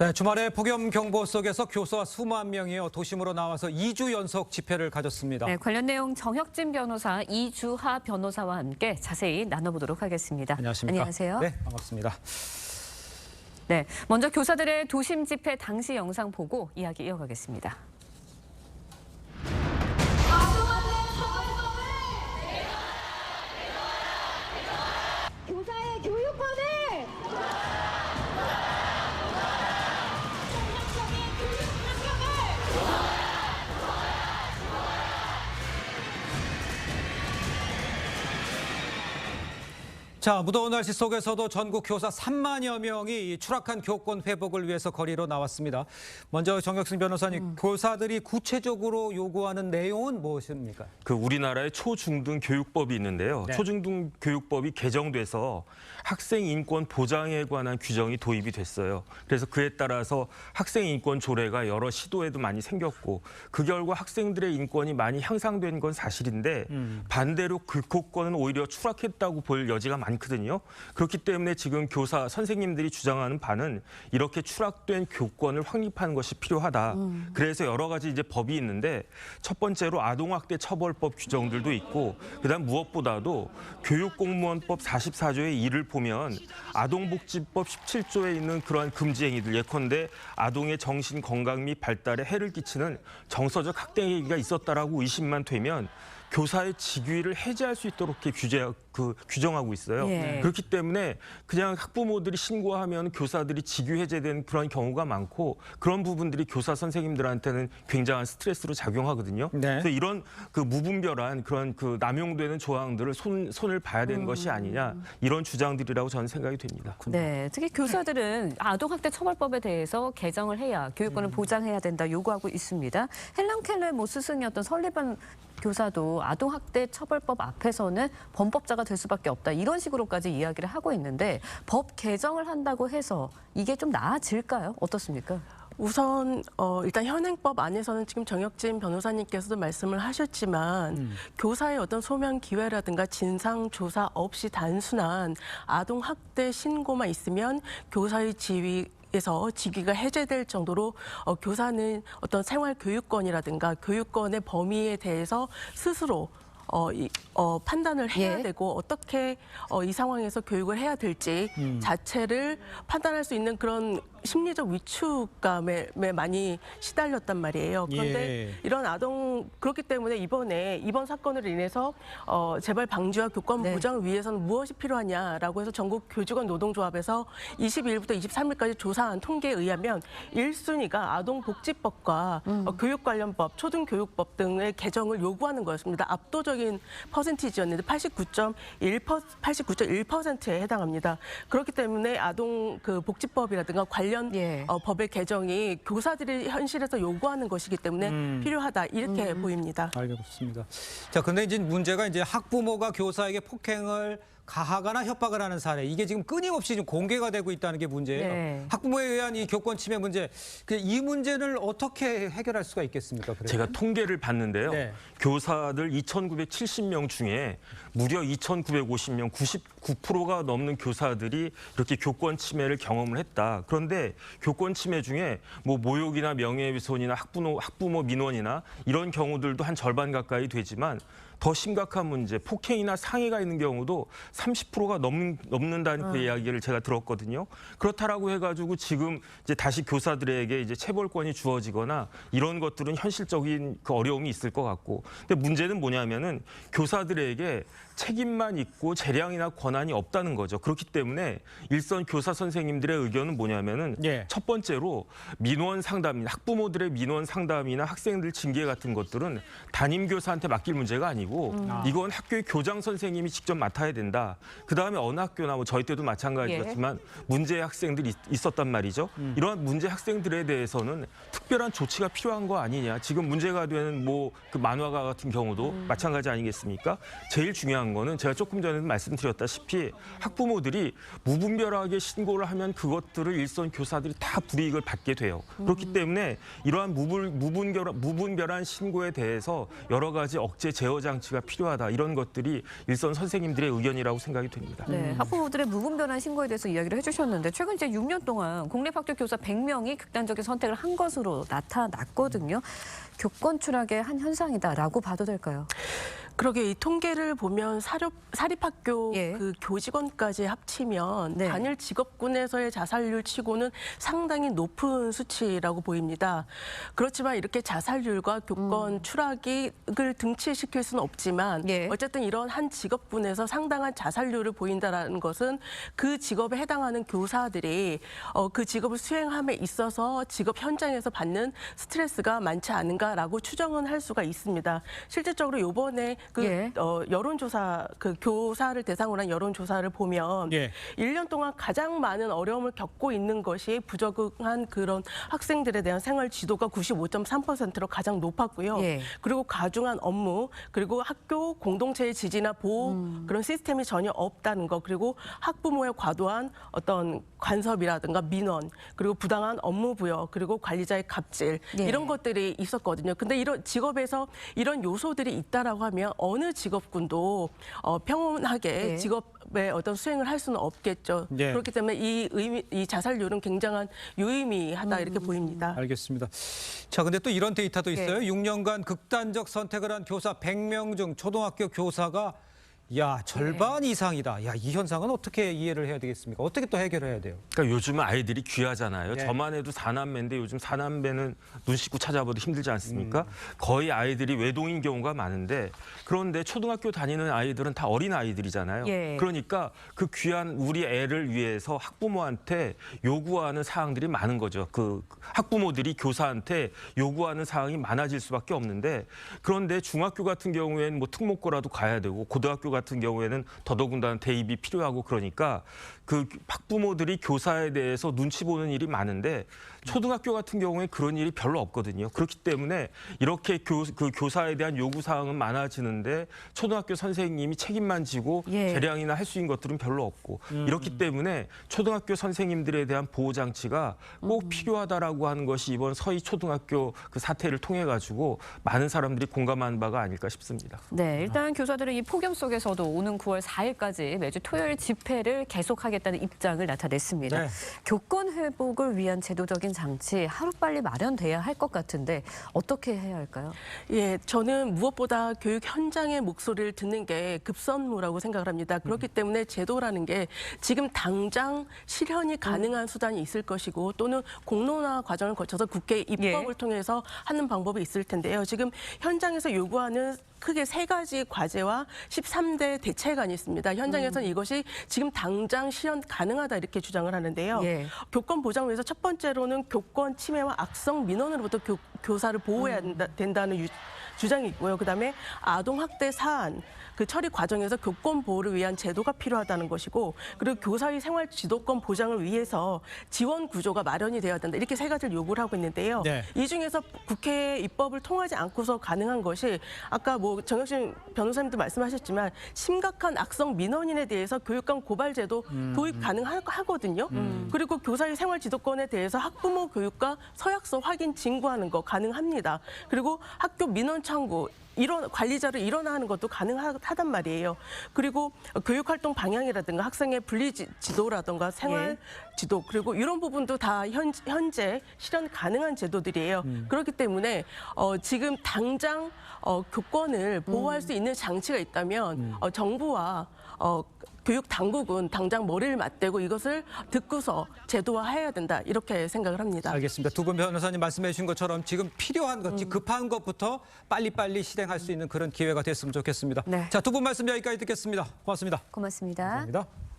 네, 주말에 폭염 경보 속에서 교사 수만 명이요 도심으로 나와서 2주 연속 집회를 가졌습니다. 네, 관련 내용 정혁진 변호사, 이주하 변호사와 함께 자세히 나눠보도록 하겠습니다. 안녕하십니까? 안녕하세요. 네, 반갑습니다. 네, 먼저 교사들의 도심 집회 당시 영상 보고 이야기 이어가겠습니다. 교사의 교육권을 자, 무더운 날씨 속에서도 전국 교사 3만여 명이 추락한 교권 회복을 위해서 거리로 나왔습니다. 먼저 정혁진 변호사님, 교사들이 구체적으로 요구하는 내용은 무엇입니까? 우리나라의 초중등 교육법이 있는데요. 네. 초중등 교육법이 개정돼서 학생 인권 보장에 관한 규정이 도입이 됐어요. 그래서 그에 따라서 학생 인권 조례가 여러 시도에도 많이 생겼고 그 결과 학생들의 인권이 많이 향상된 건 사실인데 반대로 그 교권은 오히려 추락했다고 볼 여지가 많거든요. 그렇기 때문에 지금 교사 선생님들이 주장하는 바는 이렇게 추락된 교권을 확립하는 것이 필요하다. 그래서 여러 가지 이제 법이 있는데 첫 번째로 아동학대 처벌법 규정들도 있고 그다음 무엇보다도 교육공무원법 44조의 1을 보면 아동복지법 17조에 있는 그러한 금지 행위들 예컨대 아동의 정신 건강 및 발달에 해를 끼치는 정서적 학대 행위가 있었다라고 의심만 되면 교사의 직위를 해제할 수 있도록 이렇게 규정하고 있어요. 예. 그렇기 때문에 그냥 학부모들이 신고하면 교사들이 직위 해제된 그런 경우가 많고 그런 부분들이 교사 선생님들한테는 굉장한 스트레스로 작용하거든요. 네. 그래서 이런 무분별한 그런 남용되는 조항들을 손을 봐야 되는 것이 아니냐 이런 주장들이라고 저는 생각이 됩니다. 네, 특히 교사들은 아동학대 처벌법에 대해서 개정을 해야 교육권을 보장해야 된다 요구하고 있습니다. 헬런 켈러의 스승이었던 설리반 교사도 아동학대 처벌법 앞에서는 범법자가 될 수밖에 없다. 이런 식으로까지 이야기를 하고 있는데 법 개정을 한다고 해서 이게 좀 나아질까요? 어떻습니까? 우선 일단 현행법 안에서는 지금 정혁진 변호사님께서도 말씀을 하셨지만 교사의 어떤 소명 기회라든가 진상 조사 없이 단순한 아동 학대 신고만 있으면 교사의 지위에서 직위가 해제될 정도로 교사는 어떤 생활 교육권이라든가 교육권의 범위에 대해서 스스로 판단을 해야 예. 되고 어떻게 이 상황에서 교육을 해야 될지 자체를 판단할 수 있는 그런 심리적 위축감에 많이 시달렸단 말이에요. 그런데 예. 이런 그렇기 때문에 이번 사건으로 인해서 재발 방지와 교권 네. 보장을 위해서는 무엇이 필요하냐라고 해서 전국 교직원 노동조합에서 22일부터 23일까지 조사한 통계에 의하면 1순위가 아동복지법과 교육 관련법, 초등교육법 등의 개정을 요구하는 거였습니다. 압도적인 퍼센티지였는데 89.1%에 해당합니다. 그렇기 때문에 아동 복지법이라든가 관련 예. 법의 개정이 교사들이 현실에서 요구하는 것이기 때문에 필요하다 이렇게 보입니다. 알겠습니다. 자, 근데 이제 문제가 이제 학부모가 교사에게 폭행을 가하거나 협박을 하는 사례, 이게 지금 끊임없이 좀 공개가 되고 있다는 게 문제예요. 네. 학부모에 의한 이 교권 침해 문제, 이 문제를 어떻게 해결할 수가 있겠습니까? 그래서? 제가 통계를 봤는데요. 네. 교사들 2,970명 중에 무려 2,950명, 99%가 넘는 교사들이 이렇게 교권 침해를 경험을 했다. 그런데 교권 침해 중에 모욕이나 명예훼손이나 학부모 민원이나 이런 경우들도 한 절반 가까이 되지만 더 심각한 문제, 폭행이나 상해가 있는 경우도 30%가 넘는다는 그 이야기를 제가 들었거든요. 그렇다라고 해가지고 지금 이제 다시 교사들에게 이제 체벌권이 주어지거나 이런 것들은 현실적인 어려움이 있을 것 같고. 근데 문제는 뭐냐면은 교사들에게 책임만 있고 재량이나 권한이 없다는 거죠. 그렇기 때문에 일선 교사 선생님들의 의견은 뭐냐면은 예. 첫 번째로 민원 상담, 학부모들의 민원 상담이나 학생들 징계 같은 것들은 담임 교사한테 맡길 문제가 아니고 이건 학교의 교장 선생님이 직접 맡아야 된다. 그다음에 어느 학교나 저희 때도 마찬가지였지만 문제 학생들이 있었단 말이죠. 이러한 문제 학생들에 대해서는 특별한 조치가 필요한 거 아니냐. 지금 문제가 되는 그 만화가 같은 경우도 마찬가지 아니겠습니까? 제일 중요한 거는 제가 조금 전에도 말씀드렸다시피 학부모들이 무분별하게 신고를 하면 그것들을 일선 교사들이 다 불이익을 받게 돼요. 그렇기 때문에 이러한 무분별한 신고에 대해서 여러 가지 억제 제어 장치 보장장치가 필요하다. 이런 것들이 일선 선생님들의 의견이라고 생각이 됩니다. 네, 학부모들의 무분별한 신고에 대해서 이야기를 해주셨는데 최근 이제 6년 동안 공립학교 교사 100명이 극단적인 선택을 한 것으로 나타났거든요. 교권 추락의 한 현상이다라고 봐도 될까요? 그러게 이 통계를 보면 사립학교 예. 그 교직원까지 합치면 네. 단일 직업군에서의 자살률 치고는 상당히 높은 수치라고 보입니다. 그렇지만 이렇게 자살률과 교권 추락을 등치시킬 수는 없지만 예. 어쨌든 이런 한 직업군에서 상당한 자살률을 보인다라는 것은 그 직업에 해당하는 교사들이 그 직업을 수행함에 있어서 직업 현장에서 받는 스트레스가 많지 않은가라고 추정은 할 수가 있습니다. 실질적으로 이번에 예. 여론조사, 그 교사를 대상으로 한 여론조사를 보면 예. 1년 동안 가장 많은 어려움을 겪고 있는 것이 부적응한 그런 학생들에 대한 생활 지도가 95.3%로 가장 높았고요. 예. 그리고 과중한 업무, 그리고 학교 공동체의 지지나 보호 그런 시스템이 전혀 없다는 것, 그리고 학부모의 과도한 어떤 간섭이라든가 민원, 그리고 부당한 업무 부여, 그리고 관리자의 갑질 예. 이런 것들이 있었거든요. 근데 이런 직업에서 이런 요소들이 있다라고 하면 어느 직업군도 평온하게 예. 직업의 어떤 수행을 할 수는 없겠죠. 예. 그렇기 때문에 이 자살률은 굉장한 유의미하다 이렇게 보입니다. 알겠습니다. 자, 근데 또 이런 데이터도 있어요. 네. 6년간 극단적 선택을 한 교사 100명 중 초등학교 교사가 절반 이상이다. 이 현상은 어떻게 이해를 해야 되겠습니까? 어떻게 또 해결해야 돼요? 그러니까 요즘은 아이들이 귀하잖아요. 네. 저만 해도 4남매인데 요즘 4남매는 눈 씻고 찾아봐도 힘들지 않습니까? 거의 아이들이 외동인 경우가 많은데 그런데 초등학교 다니는 아이들은 다 어린 아이들이잖아요. 예. 그러니까 그 귀한 우리 애를 위해서 학부모한테 요구하는 사항들이 많은 거죠. 그 학부모들이 교사한테 요구하는 사항이 많아질 수밖에 없는데 그런데 중학교 같은 경우에는 뭐 특목고라도 가야 되고 고등학교 같은 경우에는 더더군다나 대입이 필요하고 그러니까 그 학부모들이 교사에 대해서 눈치 보는 일이 많은데 초등학교 같은 경우에 그런 일이 별로 없거든요. 그렇기 때문에 이렇게 그 교사에 대한 요구 사항은 많아지는데 초등학교 선생님이 책임만 지고 예. 재량이나 할 수 있는 것들은 별로 없고 이렇기 때문에 초등학교 선생님들에 대한 보호 장치가 꼭 필요하다라고 하는 것이 이번 서희 초등학교 그 사태를 통해 가지고 많은 사람들이 공감한 바가 아닐까 싶습니다. 네, 일단 교사들은 이 폭염 속에서도 오는 9월 4일까지 매주 토요일 집회를 계속하겠다는 입장을 나타냈습니다. 네. 교권 회복을 위한 제도적인 장치 하루빨리 마련돼야 할 것 같은데 어떻게 해야 할까요? 예, 저는 무엇보다 교육 현장의 목소리를 듣는 게 급선무라고 생각을 합니다. 그렇기 때문에 제도라는 게 지금 당장 실현이 가능한 수단이 있을 것이고 또는 공론화 과정을 거쳐서 국회 입법을 예. 통해서 하는 방법이 있을 텐데요. 지금 현장에서 요구하는 크게 3가지 과제와 13대 대책안이 있습니다. 현장에서는 이것이 지금 당장 실현 가능하다 이렇게 주장을 하는데요. 예. 교권 보장을 위해서 첫 번째로는 교권 침해와 악성 민원으로부터 교사를 보호해야 된다는 주장이 있고요. 그다음에 아동학대 사안 그 처리 과정에서 교권 보호를 위한 제도가 필요하다는 것이고 그리고 교사의 생활 지도권 보장을 위해서 지원 구조가 마련이 되어야 된다. 이렇게 3가지를 요구를 하고 있는데요. 네. 이 중에서 국회 입법을 통하지 않고서 가능한 것이 아까 뭐 정혁신 변호사님도 말씀하셨지만 심각한 악성 민원인에 대해서 교육감 고발제도 도입 가능하거든요. 그리고 교사의 생활 지도권에 대해서 학부모 교육과 서약서 확인 진구하는 거 가능합니다. 그리고 학교 민원 창구 관리자를 일원화하는 것도 가능하단 말이에요. 그리고 교육활동 방향이라든가 학생의 분리 지도라든가 생활 지도 그리고 이런 부분도 다 현재 실현 가능한 제도들이에요. 그렇기 때문에 지금 당장 교권을 보호할 수 있는 장치가 있다면 정부와 교육 당국은 당장 머리를 맞대고 이것을 듣고서 제도화해야 된다 이렇게 생각을 합니다. 알겠습니다. 두 분 변호사님 말씀해 주신 것처럼 지금 필요한 것, 급한 것부터 빨리빨리 실행할 수 있는 그런 기회가 됐으면 좋겠습니다. 네. 자, 두 분 말씀 여기까지 듣겠습니다. 고맙습니다. 고맙습니다. 감사합니다.